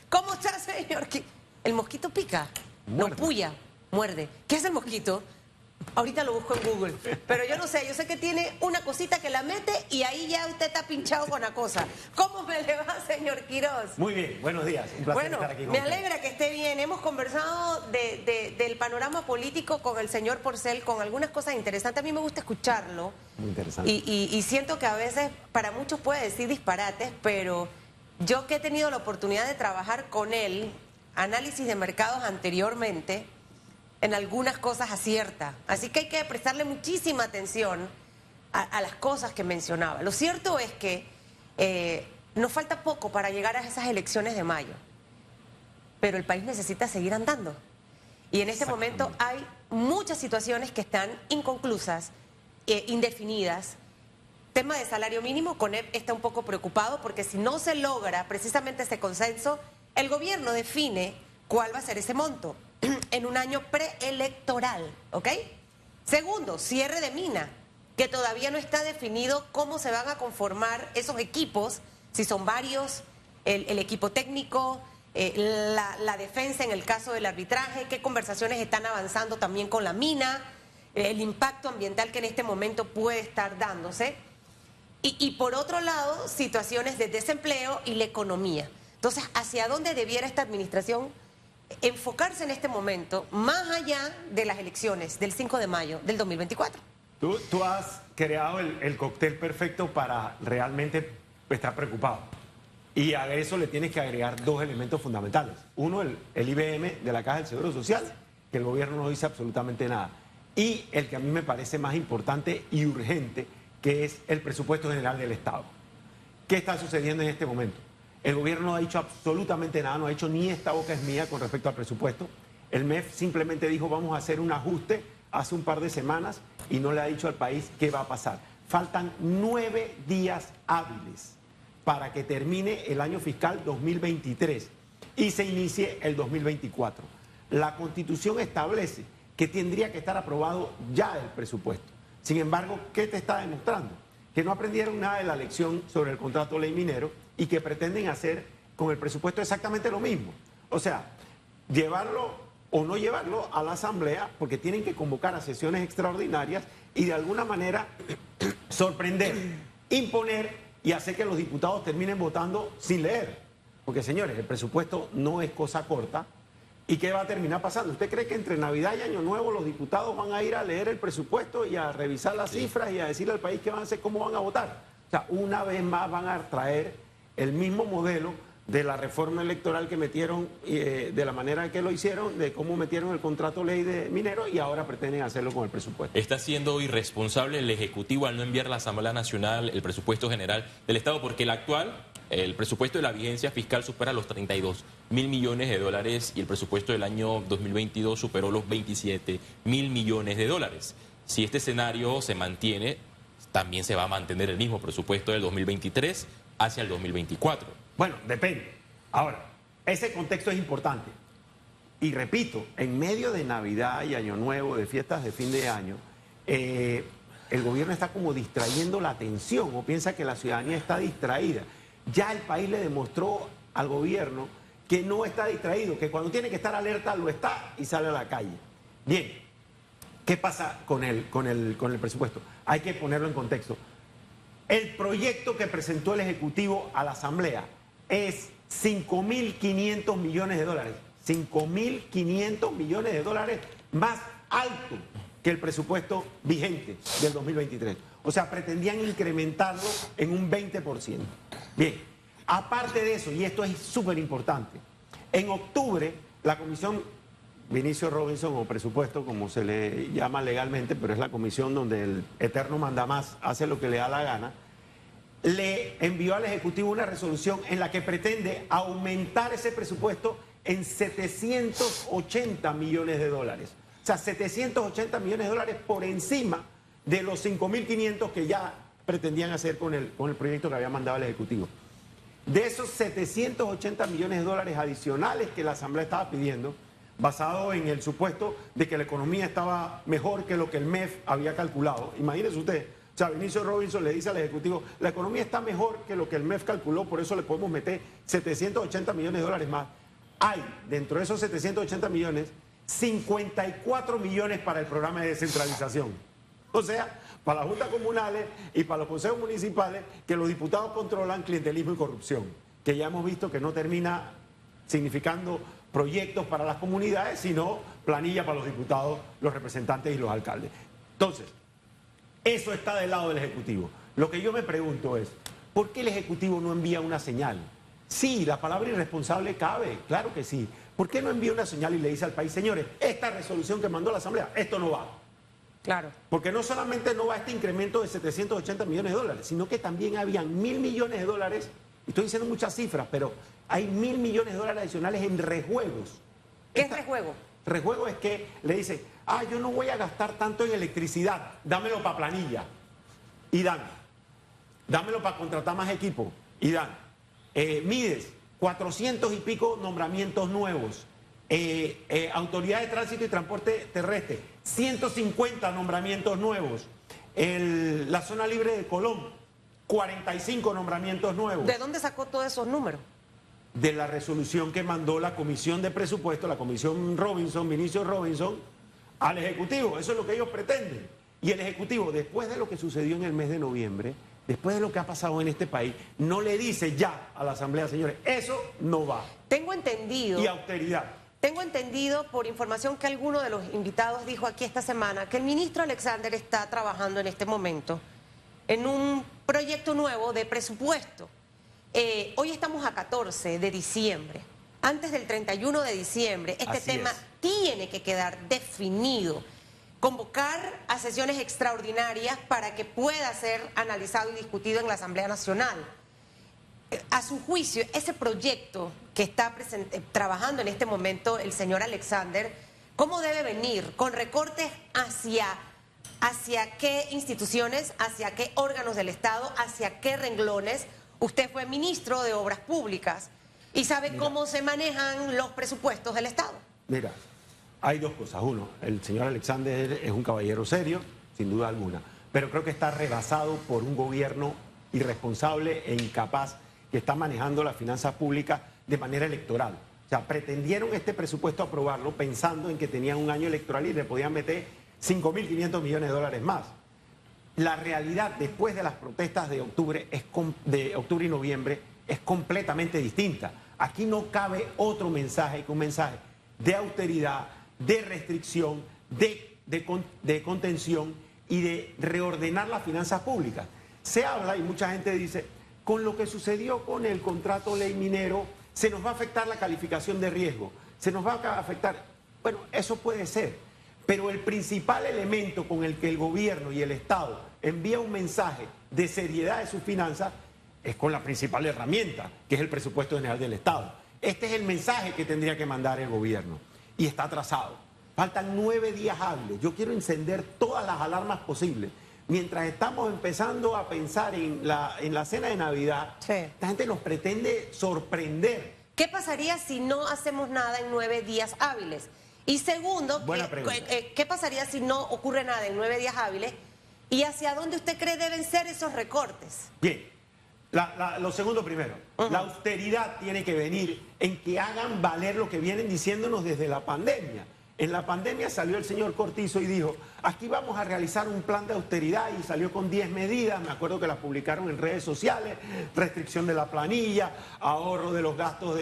¿Cómo está, señor? ¿El mosquito pica? Muerde. No, puya, muerde. ¿Qué es el mosquito? Ahorita lo busco en Google. Pero yo no sé, yo sé que tiene una cosita que la mete y ahí ya usted está pinchado con la cosa. ¿Cómo me le va, señor Quirós? Muy bien, buenos días. Un placer Bueno, estar aquí con me usted. alegra que esté bien. Hemos conversado del panorama político con el señor Porcel, con algunas cosas interesantes. A mí me gusta escucharlo. Muy interesante. Y siento que a veces para muchos puede decir disparates, pero yo que he tenido la oportunidad de trabajar con él, análisis de mercados anteriormente, en algunas cosas acierta. Así que hay que prestarle muchísima atención a las cosas que mencionaba. Lo cierto es que nos falta poco para llegar a esas elecciones de mayo, pero el país necesita seguir andando. Y en este momento hay muchas situaciones que están inconclusas, indefinidas. Tema de salario mínimo, CONEP está un poco preocupado porque si no se logra precisamente ese consenso, el gobierno define cuál va a ser ese monto en un año preelectoral, ¿ok? Segundo, cierre de mina, que todavía no está definido cómo se van a conformar esos equipos, si son varios, el equipo técnico, la defensa en el caso del arbitraje, qué conversaciones están avanzando también con la mina, el impacto ambiental que en este momento puede estar dándose. Y por otro lado, situaciones de desempleo y la economía. Entonces, ¿hacia dónde debiera esta administración enfocarse en este momento, más allá de las elecciones del 5 de mayo del 2024? Tú has creado el cóctel perfecto para realmente estar preocupado. Y a eso le tienes que agregar dos elementos fundamentales. Uno, el IBM de la Caja del Seguro Social, que el gobierno no dice absolutamente nada. Y el que a mí me parece más importante y urgente, que es el presupuesto general del Estado. ¿Qué está sucediendo en este momento? El gobierno no ha dicho absolutamente nada, no ha hecho ni esta boca es mía con respecto al presupuesto. El MEF simplemente dijo vamos a hacer un ajuste hace un par de semanas y no le ha dicho al país qué va a pasar. Faltan 9 días hábiles para que termine el año fiscal 2023 y se inicie el 2024. La Constitución establece que tendría que estar aprobado ya el presupuesto. Sin embargo, ¿qué te está demostrando? Que no aprendieron nada de la lección sobre el contrato ley minero y que pretenden hacer con el presupuesto exactamente lo mismo. O sea, llevarlo o no llevarlo a la Asamblea porque tienen que convocar a sesiones extraordinarias y de alguna manera sorprender, imponer y hacer que los diputados terminen votando sin leer. Porque, señores, el presupuesto no es cosa corta. ¿Y qué va a terminar pasando? ¿Usted cree que entre Navidad y Año Nuevo los diputados van a ir a leer el presupuesto y a revisar las cifras y a decirle al país qué van a hacer, cómo van a votar? O sea, una vez más van a traer el mismo modelo de la reforma electoral que metieron, de la manera que lo hicieron, de cómo metieron el contrato ley de minero y ahora pretenden hacerlo con el presupuesto. Está siendo irresponsable el Ejecutivo al no enviar a la Asamblea Nacional el presupuesto general del Estado, porque el actual, el presupuesto de la vigencia fiscal supera los 32.000 millones de dólares y el presupuesto del año 2022 superó los 27.000 millones de dólares. Si este escenario se mantiene, también se va a mantener el mismo presupuesto del 2023 hacia el 2024. Bueno, depende. Ahora, ese contexto es importante. Y repito, en medio de Navidad y Año Nuevo, de fiestas de fin de año, el gobierno está como distrayendo la atención o piensa que la ciudadanía está distraída. Ya el país le demostró al gobierno que no está distraído, que cuando tiene que estar alerta lo está y sale a la calle. Bien, ¿qué pasa con el presupuesto? Hay que ponerlo en contexto. El proyecto que presentó el Ejecutivo a la Asamblea es 5.500 millones de dólares. 5.500 millones de dólares más alto que el presupuesto vigente del 2023. O sea, pretendían incrementarlo en un 20%. Bien, aparte de eso, y esto es súper importante, en octubre la comisión Vinicio Robinson, o presupuesto como se le llama legalmente, pero es la comisión donde el eterno mandamás hace lo que le da la gana, le envió al Ejecutivo una resolución en la que pretende aumentar ese presupuesto en 780 millones de dólares. O sea, 780 millones de dólares por encima de los 5.500 que ya pretendían hacer con el proyecto que había mandado el Ejecutivo. De esos 780 millones de dólares adicionales que la Asamblea estaba pidiendo, basado en el supuesto de que la economía estaba mejor que lo que el MEF había calculado. Imagínese usted, O sea, Vinicio Robinson le dice al Ejecutivo, la economía está mejor que lo que el MEF calculó, por eso le podemos meter 780 millones de dólares más. Hay, dentro de esos 780 millones, 54 millones para el programa de descentralización. O sea, para las juntas comunales y para los consejos municipales, que los diputados controlan clientelismo y corrupción, que ya hemos visto que no termina significando proyectos para las comunidades, sino planilla para los diputados, los representantes y los alcaldes. Entonces, eso está del lado del Ejecutivo. Lo que yo me pregunto es, ¿por qué el Ejecutivo no envía una señal? Sí, la palabra irresponsable cabe, claro que sí. ¿Por qué no envía una señal y le dice al país, señores, esta resolución que mandó la Asamblea, esto no va? Claro. Porque no solamente no va este incremento de 780 millones de dólares, sino que también habían 1.000 millones de dólares, estoy diciendo muchas cifras, pero hay 1.000 millones de dólares adicionales en rejuegos. ¿Qué es rejuego? Rejuego es que le dicen, yo no voy a gastar tanto en electricidad, dámelo para planilla. Y dan. Dámelo para contratar más equipo. Y dan. Mides, 400 y pico nombramientos nuevos. Autoridad de Tránsito y Transporte Terrestre, 150 nombramientos nuevos. La zona libre de Colón, 45 nombramientos nuevos. ¿De dónde sacó todos esos números? De la resolución que mandó la Comisión de Presupuesto, la Comisión Robinson, Vinicio Robinson, al Ejecutivo. Eso es lo que ellos pretenden. Y el Ejecutivo, después de lo que sucedió en el mes de noviembre, después de lo que ha pasado en este país, no le dice ya a la Asamblea, señores, eso no va. Tengo entendido. Y austeridad. Tengo entendido por información que alguno de los invitados dijo aquí esta semana que el ministro Alexander está trabajando en este momento en un proyecto nuevo de presupuesto. Hoy estamos a 14 de diciembre. Antes del 31 de diciembre, este tema tiene que quedar definido. Convocar a sesiones extraordinarias para que pueda ser analizado y discutido en la Asamblea Nacional. A su juicio, ese proyecto que está trabajando en este momento el señor Alexander, ¿cómo debe venir? ¿Con recortes hacia qué instituciones, hacia qué órganos del Estado, hacia qué renglones? Usted fue ministro de Obras Públicas y sabe cómo se manejan los presupuestos del Estado. Mira, hay dos cosas. Uno, el señor Alexander es un caballero serio, sin duda alguna, pero creo que está rebasado por un gobierno irresponsable e incapaz que está manejando las finanzas públicas de manera electoral. O sea, pretendieron este presupuesto aprobarlo pensando en que tenían un año electoral y le podían meter 5.500 millones de dólares más. La realidad después de las protestas de octubre y noviembre es completamente distinta. Aquí no cabe otro mensaje que un mensaje de austeridad, de restricción, de contención y de reordenar las finanzas públicas. Se habla y mucha gente dice, con lo que sucedió con el contrato ley minero, se nos va a afectar la calificación de riesgo, se nos va a afectar. Bueno, eso puede ser. Pero el principal elemento con el que el gobierno y el Estado envía un mensaje de seriedad de sus finanzas es con la principal herramienta, que es el presupuesto general del Estado. Este es el mensaje que tendría que mandar el gobierno y está atrasado. Faltan 9 días hábiles. Yo quiero encender todas las alarmas posibles. Mientras estamos empezando a pensar en la cena de Navidad, la gente nos pretende sorprender. ¿Qué pasaría si no hacemos nada en 9 días hábiles? Y segundo, ¿qué pasaría si no ocurre nada en 9 días hábiles? ¿Y hacia dónde usted cree deben ser esos recortes? Bien, lo segundo primero. La austeridad tiene que venir en que hagan valer lo que vienen diciéndonos desde la pandemia. En la pandemia salió el señor Cortizo y dijo, aquí vamos a realizar un plan de austeridad y salió con 10 medidas, me acuerdo que las publicaron en redes sociales, restricción de la planilla, ahorro de los gastos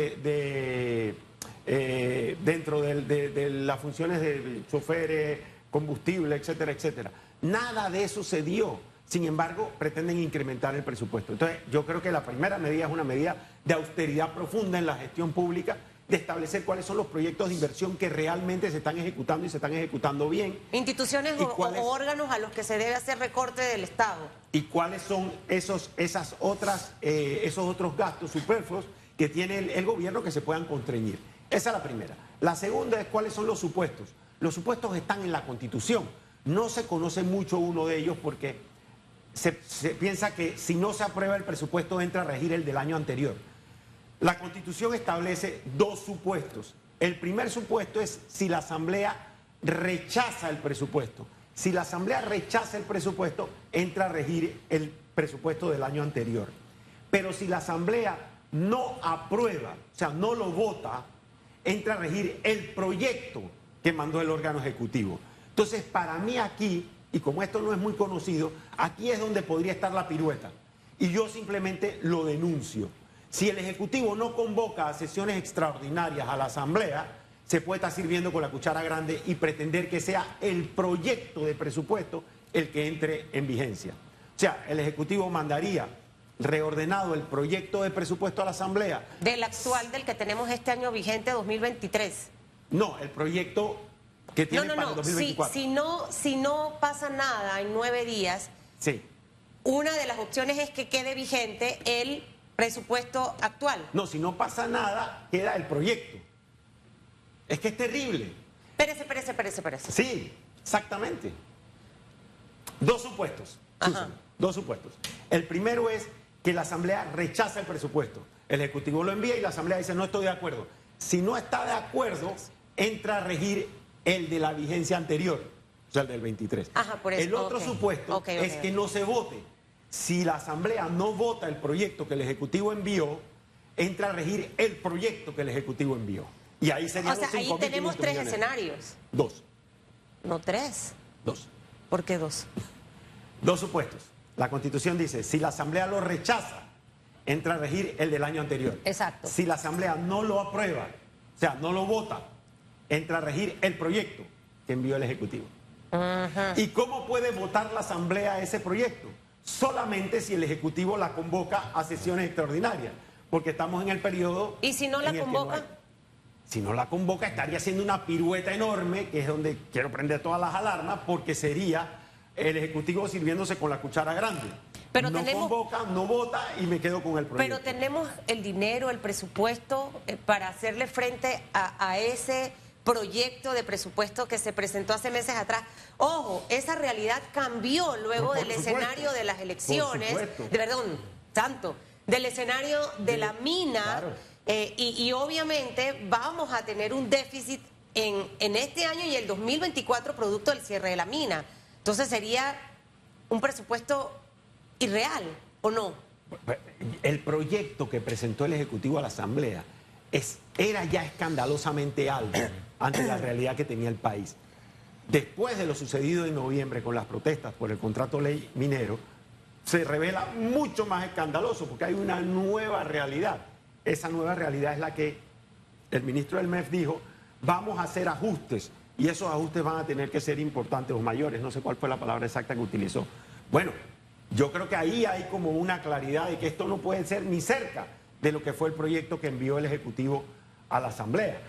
dentro de las funciones de choferes, combustible, etcétera, etcétera. Nada de eso se dio. Sin embargo, pretenden incrementar el presupuesto. Entonces, yo creo que la primera medida es una medida de austeridad profunda en la gestión pública, de establecer cuáles son los proyectos de inversión que realmente se están ejecutando y se están ejecutando bien. Instituciones o órganos a los que se debe hacer recorte del Estado. Y cuáles son esos otros gastos superfluos que tiene el gobierno que se puedan constreñir. Esa es la primera. La segunda es cuáles son los supuestos. Los supuestos están en la Constitución. No se conoce mucho uno de ellos porque se piensa que si no se aprueba el presupuesto entra a regir el del año anterior. La Constitución establece 2 supuestos. El primer supuesto es si la Asamblea rechaza el presupuesto. Si la Asamblea rechaza el presupuesto, entra a regir el presupuesto del año anterior. Pero si la Asamblea no aprueba, o sea, no lo vota, entra a regir el proyecto que mandó el órgano ejecutivo. Entonces, para mí aquí, y como esto no es muy conocido, aquí es donde podría estar la pirueta. Y yo simplemente lo denuncio. Si el Ejecutivo no convoca a sesiones extraordinarias a la Asamblea, se puede estar sirviendo con la cuchara grande y pretender que sea el proyecto de presupuesto el que entre en vigencia. O sea, el Ejecutivo mandaría reordenado el proyecto de presupuesto a la Asamblea. Del actual, del que tenemos este año vigente, 2023. No, el proyecto que tiene para el 2024. Si no pasa nada en 9 días, sí. Una de las opciones es que quede vigente el presupuesto actual. No, si no pasa nada, queda el proyecto. Es que es terrible. Espérese. Sí, exactamente. Dos supuestos, Susan, dos supuestos. El primero es que la Asamblea rechaza el presupuesto. El Ejecutivo lo envía y la Asamblea dice no estoy de acuerdo. Si no está de acuerdo, entra a regir el de la vigencia anterior, o sea, el del 23. Por eso. El otro supuesto es que no se vote. Si la Asamblea no vota el proyecto que el Ejecutivo envió, entra a regir el proyecto que el Ejecutivo envió. Y ahí serían o sea, ahí tenemos 3 escenarios. 2. No 3. 2. ¿Por qué 2? Dos supuestos. La Constitución dice, si la Asamblea lo rechaza, entra a regir el del año anterior. Exacto. Si la Asamblea no lo aprueba, o sea, no lo vota, entra a regir el proyecto que envió el Ejecutivo. ¿Y cómo puede votar la Asamblea ese proyecto? Solamente si el Ejecutivo la convoca a sesiones extraordinarias, porque estamos en el periodo... ¿Y si no la convoca? Si no la convoca, estaría haciendo una pirueta enorme, que es donde quiero prender todas las alarmas, porque sería el Ejecutivo sirviéndose con la cuchara grande. Pero no convoca, no vota y me quedo con el proyecto. Pero tenemos el dinero, el presupuesto para hacerle frente a ese proyecto de presupuesto que se presentó hace meses atrás. Ojo, esa realidad cambió luego del escenario de las elecciones, del escenario de la mina, claro. Y obviamente vamos a tener un déficit en este año y el 2024 producto del cierre de la mina. Entonces sería un presupuesto irreal, ¿o no? El proyecto que presentó el Ejecutivo a la Asamblea era ya escandalosamente alto ante la realidad que tenía el país. Después de lo sucedido en noviembre con las protestas por el contrato ley minero, se revela mucho más escandaloso porque hay una nueva realidad. Esa nueva realidad es la que el ministro del MEF dijo, vamos a hacer ajustes y esos ajustes van a tener que ser importantes o mayores, no sé cuál fue la palabra exacta que utilizó. Bueno, yo creo que ahí hay como una claridad de que esto no puede ser ni cerca de lo que fue el proyecto que envió el Ejecutivo a la Asamblea.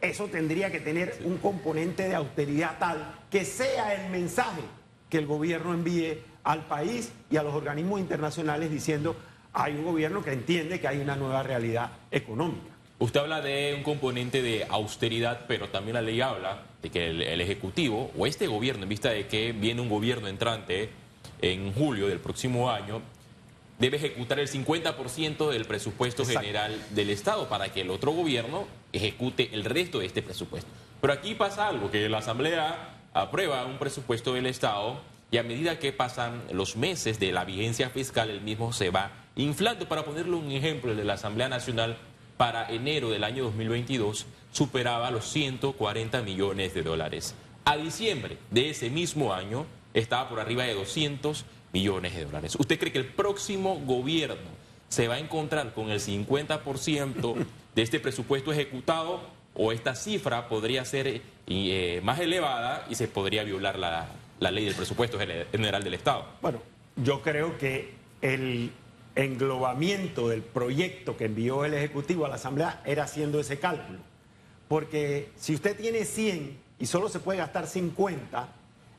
Eso tendría que tener un componente de austeridad tal que sea el mensaje que el gobierno envíe al país y a los organismos internacionales diciendo hay un gobierno que entiende que hay una nueva realidad económica. Usted habla de un componente de austeridad, pero también la ley habla de que el Ejecutivo o este gobierno, en vista de que viene un gobierno entrante en julio del próximo año, debe ejecutar el 50% del presupuesto general del Estado para que el otro gobierno ejecute el resto de este presupuesto. Pero aquí pasa algo, que la Asamblea aprueba un presupuesto del Estado y a medida que pasan los meses de la vigencia fiscal, el mismo se va inflando. Para ponerle un ejemplo, el de la Asamblea Nacional para enero del año 2022 superaba los 140 millones de dólares. A diciembre de ese mismo año estaba por arriba de 200 millones de dólares. ¿Usted cree que el próximo gobierno se va a encontrar con el 50% de este presupuesto ejecutado o esta cifra podría ser más elevada y se podría violar la ley del presupuesto general del Estado? Bueno, yo creo que el englobamiento del proyecto que envió el Ejecutivo a la Asamblea era haciendo ese cálculo. Porque si usted tiene 100 y solo se puede gastar 50,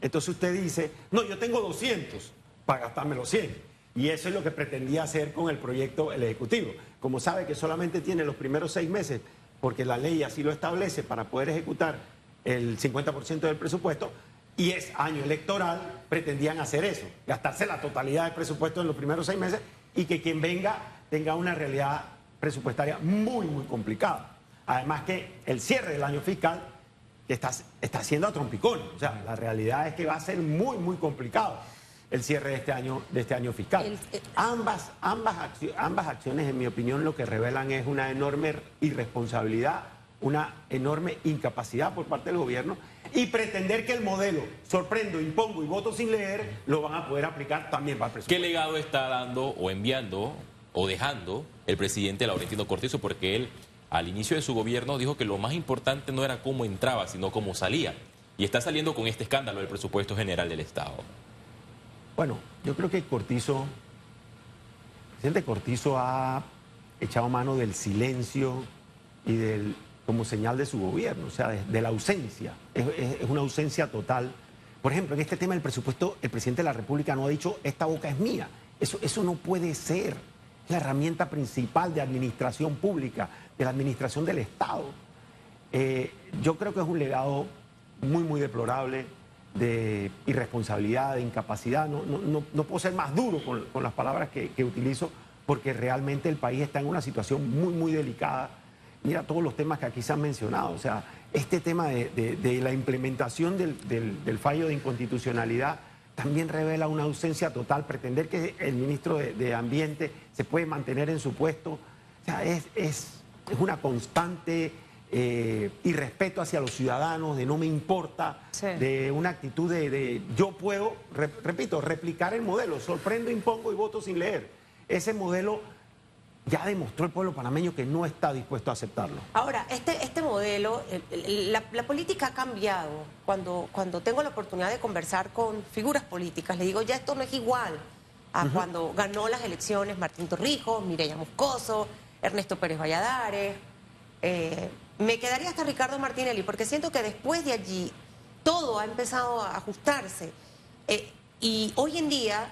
entonces usted dice, no, yo tengo 200 para gastarme los 100. Y eso es lo que pretendía hacer con el proyecto el Ejecutivo. Como sabe que solamente tiene los primeros 6 meses, porque la ley así lo establece para poder ejecutar el 50% del presupuesto, y es año electoral, pretendían hacer eso, gastarse la totalidad del presupuesto en los primeros 6 meses y que quien venga tenga una realidad presupuestaria muy, muy complicada. Además que el cierre del año fiscal que está haciendo a trompicones. O sea, la realidad es que va a ser muy, muy complicado el cierre de este año fiscal. Ambas acciones, en mi opinión, lo que revelan es una enorme irresponsabilidad, una enorme incapacidad por parte del gobierno, y pretender que el modelo sorprendo, impongo y voto sin leer lo van a poder aplicar también para el presupuesto. ¿Qué legado está dando o enviando o dejando el presidente Laurentino Cortizo? Porque él, al inicio de su gobierno, dijo que lo más importante no era cómo entraba, sino cómo salía. Y está saliendo con este escándalo del presupuesto general del Estado. Bueno, yo creo que el presidente Cortizo ha echado mano del silencio y como señal de su gobierno, o sea, de la ausencia. Es una ausencia total. Por ejemplo, en este tema del presupuesto, el presidente de la República no ha dicho, esta boca es mía. Eso no puede ser. Es la herramienta principal de administración pública, de la administración del Estado. Yo creo que es un legado muy, muy deplorable de irresponsabilidad, de incapacidad. No puedo ser más duro con las palabras que utilizo, porque realmente el país está en una situación muy, muy delicada. Mira todos los temas que aquí se han mencionado. O sea, este tema de la implementación del fallo de inconstitucionalidad también revela una ausencia total. Pretender que el ministro de Ambiente se puede mantener en su puesto, o sea, es una constante irrespeto hacia los ciudadanos, de no me importa, sí, de una actitud de yo puedo, repito, replicar el modelo, sorprendo, impongo y voto sin leer. Ese modelo ya demostró el pueblo panameño que no está dispuesto a aceptarlo. Ahora, este modelo, la política ha cambiado. Cuando tengo la oportunidad de conversar con figuras políticas, le digo, ya esto no es igual a cuando ganó las elecciones Martín Torrijos, Mireya Moscoso, Ernesto Pérez Valladares. Me quedaría hasta Ricardo Martinelli, porque siento que después de allí todo ha empezado a ajustarse. Y hoy en día,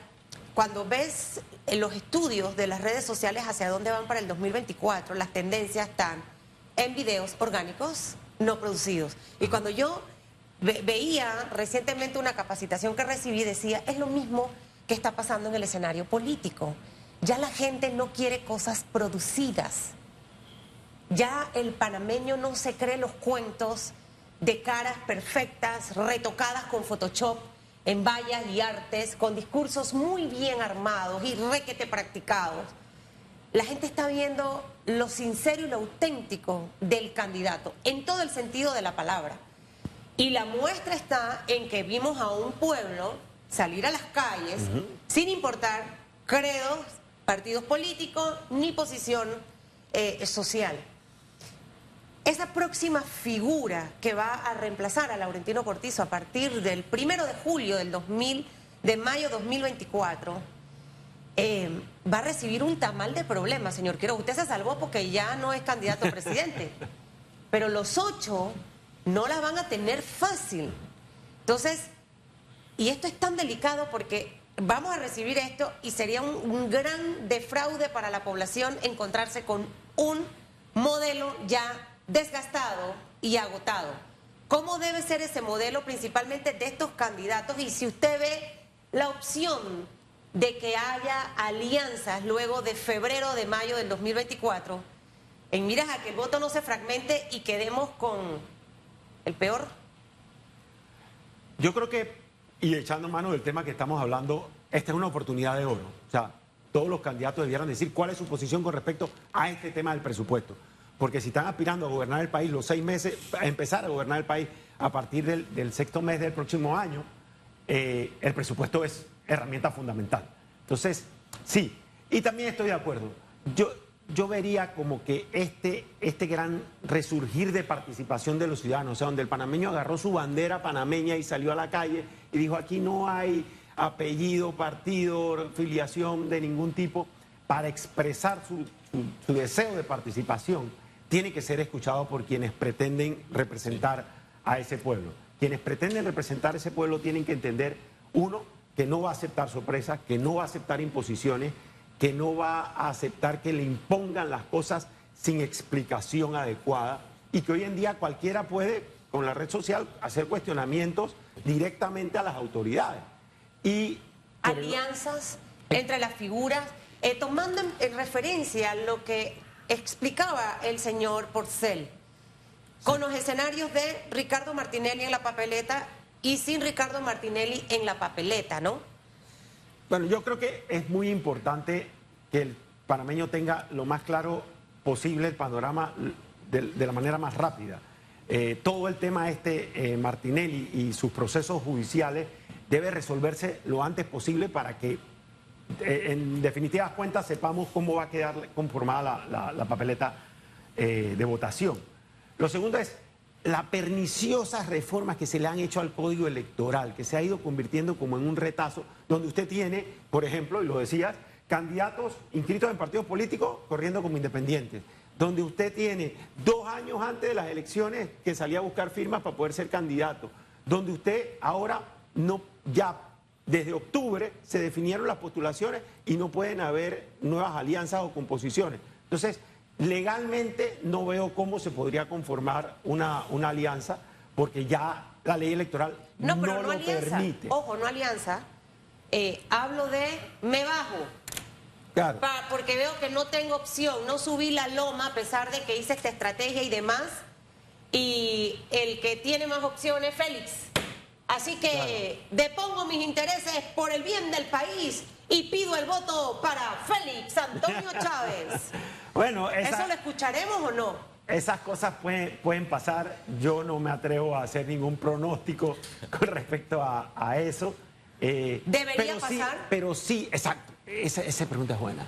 cuando ves los estudios de las redes sociales hacia dónde van para el 2024, las tendencias están en videos orgánicos no producidos. Y cuando yo veía recientemente una capacitación que recibí, decía, es lo mismo que está pasando en el escenario político. Ya la gente no quiere cosas producidas. Ya el panameño no se cree los cuentos de caras perfectas, retocadas con Photoshop, en vallas y artes, con discursos muy bien armados y requete practicados. La gente está viendo lo sincero y lo auténtico del candidato, en todo el sentido de la palabra. Y la muestra está en que vimos a un pueblo salir a las calles, sin importar credos, partidos políticos, ni posición social. Esa próxima figura que va a reemplazar a Laurentino Cortizo a partir del 1 de julio de mayo 2024, va a recibir un tamal de problemas, señor Quiroga. Usted se salvó porque ya no es candidato a presidente, pero los 8 no la van a tener fácil. Entonces, y esto es tan delicado porque vamos a recibir esto y sería un gran defraude para la población encontrarse con un modelo ya desgastado y agotado. ¿Cómo debe ser ese modelo principalmente de estos candidatos? Y si usted ve la opción de que haya alianzas luego de febrero, de mayo del 2024, en miras a que el voto no se fragmente y quedemos con el peor. Yo creo que, y echando mano del tema que estamos hablando, esta es una oportunidad de oro. O sea, todos los candidatos debieran decir cuál es su posición con respecto a este tema del presupuesto. Porque si están aspirando a gobernar el país los 6 meses, a empezar a gobernar el país a partir del sexto mes del próximo año, el presupuesto es herramienta fundamental. Entonces, sí, y también estoy de acuerdo. Yo vería como que este gran resurgir de participación de los ciudadanos, o sea, donde el panameño agarró su bandera panameña y salió a la calle y dijo, aquí no hay apellido, partido, filiación de ningún tipo, para expresar su deseo de participación, tiene que ser escuchado por quienes pretenden representar a ese pueblo. Quienes pretenden representar a ese pueblo tienen que entender, uno, que no va a aceptar sorpresas, que no va a aceptar imposiciones, que no va a aceptar que le impongan las cosas sin explicación adecuada y que hoy en día cualquiera puede, con la red social, hacer cuestionamientos directamente a las autoridades. Y alianzas entre las figuras, tomando en referencia lo que explicaba el señor Porcel. con los escenarios de Ricardo Martinelli en la papeleta y sin Ricardo Martinelli en la papeleta, ¿no? Bueno, yo creo que es muy importante que el panameño tenga lo más claro posible el panorama de la manera más rápida. Todo el tema Martinelli y sus procesos judiciales debe resolverse lo antes posible para que en definitivas cuentas sepamos cómo va a quedar conformada la papeleta de votación. Lo segundo es las perniciosas reformas que se le han hecho al Código Electoral, que se ha ido convirtiendo como en un retazo, donde usted tiene, por ejemplo, y lo decías, candidatos inscritos en partidos políticos corriendo como independientes, donde usted tiene 2 años antes de las elecciones que salía a buscar firmas para poder ser candidato, donde usted ahora ya desde octubre se definieron las postulaciones y no pueden haber nuevas alianzas o composiciones. Entonces, legalmente no veo cómo se podría conformar una alianza, porque ya la ley electoral no lo permite. Ojo, no alianza. Hablo de me bajo. Claro. Porque veo que no tengo opción, no subí la loma a pesar de que hice esta estrategia y demás. Y el que tiene más opciones es Félix. Así que depongo mis intereses por el bien del país y pido el voto para Félix Antonio Chávez. Bueno, ¿Eso lo escucharemos o no? Esas cosas pueden pasar. Yo no me atrevo a hacer ningún pronóstico con respecto a eso. ¿Debería pasar? Sí, pero sí, exacto. Esa pregunta es buena.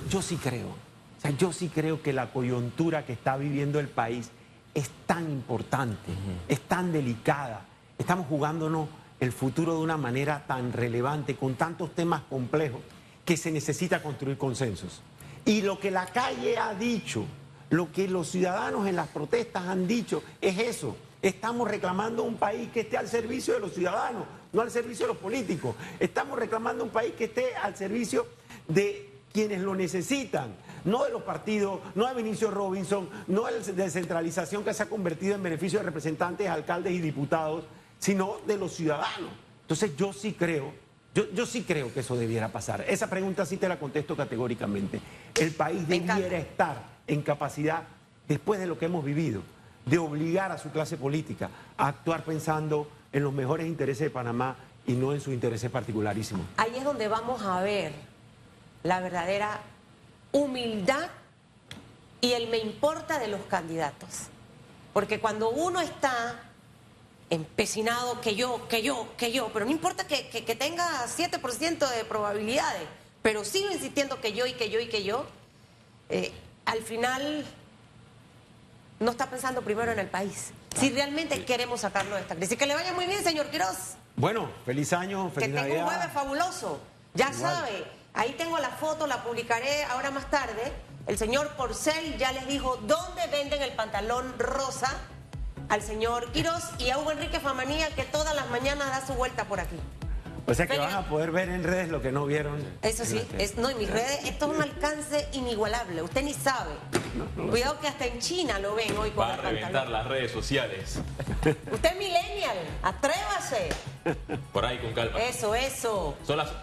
Yo sí creo. O sea, yo sí creo que la coyuntura que está viviendo el país es tan importante, es tan delicada. Estamos jugándonos el futuro de una manera tan relevante, con tantos temas complejos, que se necesita construir consensos. Y lo que la calle ha dicho, lo que los ciudadanos en las protestas han dicho, es eso. Estamos reclamando un país que esté al servicio de los ciudadanos, no al servicio de los políticos. Estamos reclamando un país que esté al servicio de quienes lo necesitan, no de los partidos, no de Vinicio Robinson, no de la descentralización que se ha convertido en beneficio de representantes, alcaldes y diputados, sino de los ciudadanos. Entonces yo sí creo que eso debiera pasar. Esa pregunta sí te la contesto categóricamente. El país debiera estar en capacidad, después de lo que hemos vivido, de obligar a su clase política a actuar pensando en los mejores intereses de Panamá y no en sus intereses particularísimos. Ahí es donde vamos a ver la verdadera humildad y el me importa de los candidatos. Porque cuando uno está empecinado que yo, pero no importa que tenga 7% de probabilidades, pero sigo insistiendo que yo, al final no está pensando primero en el país. Si realmente queremos sacarlo de esta crisis. Que le vaya muy bien, señor Quiroz. Bueno, feliz año, feliz Navidad. Que tenga un jueves fabuloso. Ya sabe, ahí tengo la foto, la publicaré ahora más tarde. El señor Porcel ya les dijo dónde venden el pantalón rosa al señor Quiroz y a Hugo Enrique Famanía, que todas las mañanas da su vuelta por aquí. O sea que van a poder ver en redes lo que no vieron. Eso sí, no, en mis redes esto es un alcance inigualable, usted ni sabe. Cuidado que hasta en China lo ven hoy con el pantalón. Va a reventar las redes sociales. Usted es millennial, atrévase. Por ahí con calma. Eso. Son las